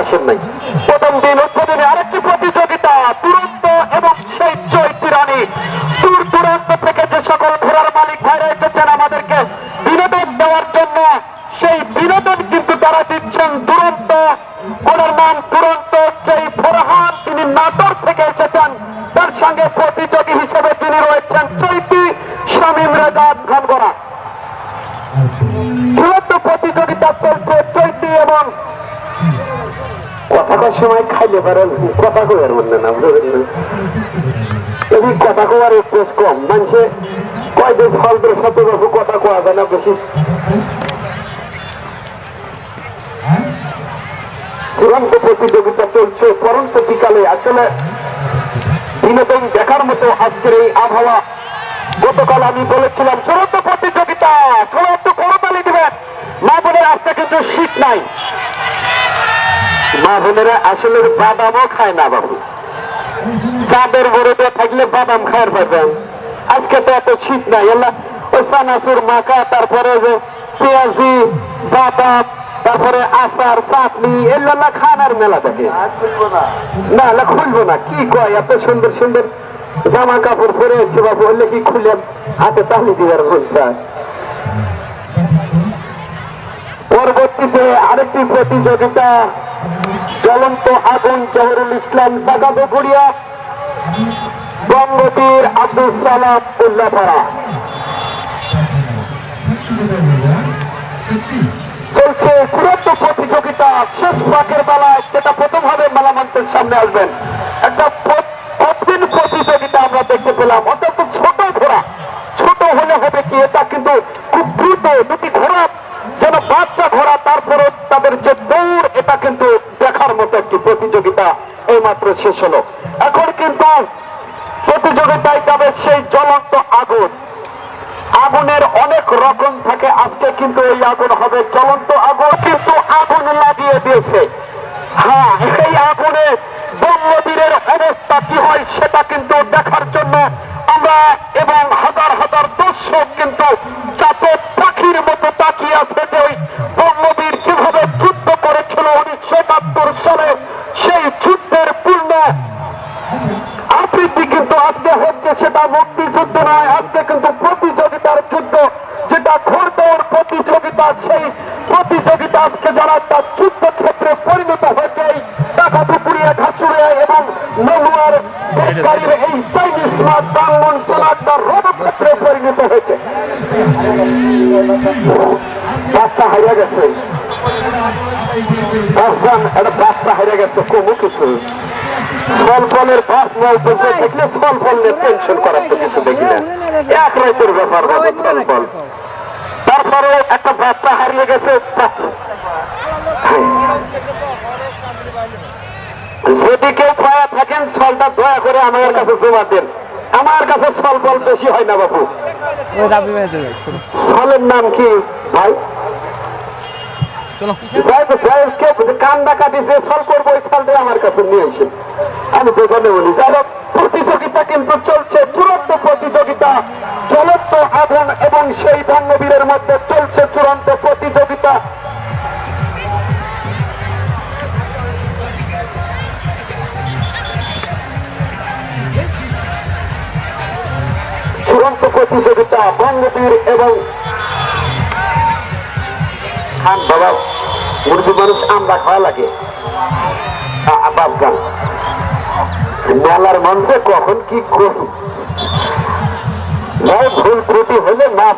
আসেন নাই। প্রথম দিন উদ্বোধনে আরেকটি প্রতিযোগিতা তুরন্ত এবং সেই চৈতি রানী দূর দূরান্ত থেকে যে সকল ঘোড়ার মালিক ভাইরা এসেছেন আমাদেরকে বিনোদন দেওয়ার জন্য, সেই বিনোদন কিন্তু তারা দিচ্ছেন দুরন্ত। ওনার নাম দুরন্ত। সেই ফরহান, তিনি নাটোর থেকে এসেছেন। তার সঙ্গে প্রতিযোগী হিসেবে তিনি রয়েছেন চৈতি শামীম রেজা ঘনগড়া। দুরন্ত প্রতিযোগিতা চলছে চৈতি এবং কথাটার সময় খাইলে পারেন কথা কইয়ার বললেন না, এই কথা কোয়ার স্পেস কম। মানুষে কয় যে ফলদের সাথে কথা কোয়া যায় না বেশি। চূড়ান্ত প্রতিযোগিতা চলছে পরন্ত বিকালে। আসলে বিনোদন দেখার মতো আজকের এই আবহাওয়া। গতকাল আমি বলেছিলাম চূড়ান্ত প্রতিযোগিতা, চূড়ান্ত করতালি দিবেন। মা বোনের আজকে কিন্তু শীত নাই। মা বোনেরা আসলে বাদামও খায় না বাবু। চাঁদের বড়তে থাকলে বাদাম খায়ের পাবেন। আজকে তো এত শীত নাই। এলা ওই চানাচুর মাখা, তারপরে যে পেঁয়াজি, বাদাম, তারপরে আচার, চাটনি, এগুলা খানার মেলা থাকে। না এলা খুলবো না। কি কয় এত সুন্দর সুন্দর জামা কাপড় পরে হচ্ছে বাবু, হলে কি খুলে হাতে তালি দেওয়ার বলছে। পরবর্তীতে আরেকটি প্রতিযোগিতা জ্বলন্ত আগুন জহরুল ইসলাম বাগাবপুরিয়া বঙ্গবীর আব্দুল সালাম উল্লাপাড়া। চলছে চূড়ান্ত প্রতিযোগিতা শেষ পাকের বেলায়, যেটা প্রথম হবে মেলা মঞ্চের সামনে আসবেন। একটা কঠিন প্রতিযোগিতা আমরা দেখতে পেলাম। অত্যন্ত ছোট ঘোড়া, ছোট হলে হবে কি, এটা কিন্তু খুব দ্রুত দুটি ঘোড়া যেন বাচ্চা ঘোড়া, তারপরে তাদের যে দৌড়, এটা কিন্তু দেখার মতো একটি প্রতিযোগিতা এইমাত্র শেষ হলো। এখন কিন্তু প্রতিযোগিতায় যাবে সেই জ্বলন্ত আগুন। আগুনের অনেক রকম থাকে, আজকে কিন্তু এই আগুন হবে জ্বলন্ত আগুন। কিন্তু আগুন লাগিয়ে দিয়েছে। হ্যাঁ, এই আগুনে বঙ্গবীরের অবস্থা কি হয় সেটা কিন্তু দেখার জন্য আমরা এবং হাজার হাজার দর্শক কিন্তু চাপে পাখির মতো তাকিয়ে আছে যে ওই বঙ্গবীর যেভাবে যুদ্ধ করেছিল 1971 সালে, সেই যুদ্ধের পূর্ণ আবৃত্তি কিন্তু আজকে হচ্ছে। সেটা মুক্তিযুদ্ধ নয়, আজকে কিন্তু প্রতিযোগিতার যুদ্ধ, যেটা ঘোড়দৌড় প্রতিযোগিতা। সেই প্রতিযোগিতা আজকে যারা তার যুদ্ধক্ষেত্রে পরিণত হয়েছে টাকা দুপুরিয়া, ঘাসুরিয়া এবং নলুয়ার এই চাইনিজ মাছ বাংলন সেলাটার রণক্ষেত্রে পরিণত হয়েছে। বাচ্চা হারিয়ে গেছে, একটা বাচ্চা হারিয়ে গেছে। কমু কিছু ফলের বাস নয় বসে থাকলে ফল নিয়ে টেনশন করার তো কিছু দেখি না। এক রাতের ব্যাপার ফল। তারপরে একটা বাচ্চা হারিয়ে গেছে। যদি কেউ পায়া থাকেন ফলটা দয়া করে আমার কাছে জমা দেন। আমার কাছে ফল বেশি হয় না বাবু। ফলের নাম কি ভাই? কান্দা কাটি যে ফল করবো ওই ফলটা আমার কাছে নিয়ে এসে আমি দোকানে বলি। যাই হোক, প্রতিযোগিতা কিন্তু চলছে, চূড়ান্ত প্রতিযোগিতা জ্বলন্ত আগুন এবং সেই বঙ্গবীরের মধ্যে চলছে চূড়ান্ত প্রতিযোগিতা। চূড়ান্ত প্রতিযোগিতা বঙ্গবীর এবং খান বাবা। মুরগি মানুষ আমরা খাওয়া লাগে বাবজান। মেলার মঞ্চে কখন কি করি, ভুল ত্রুটি হলে না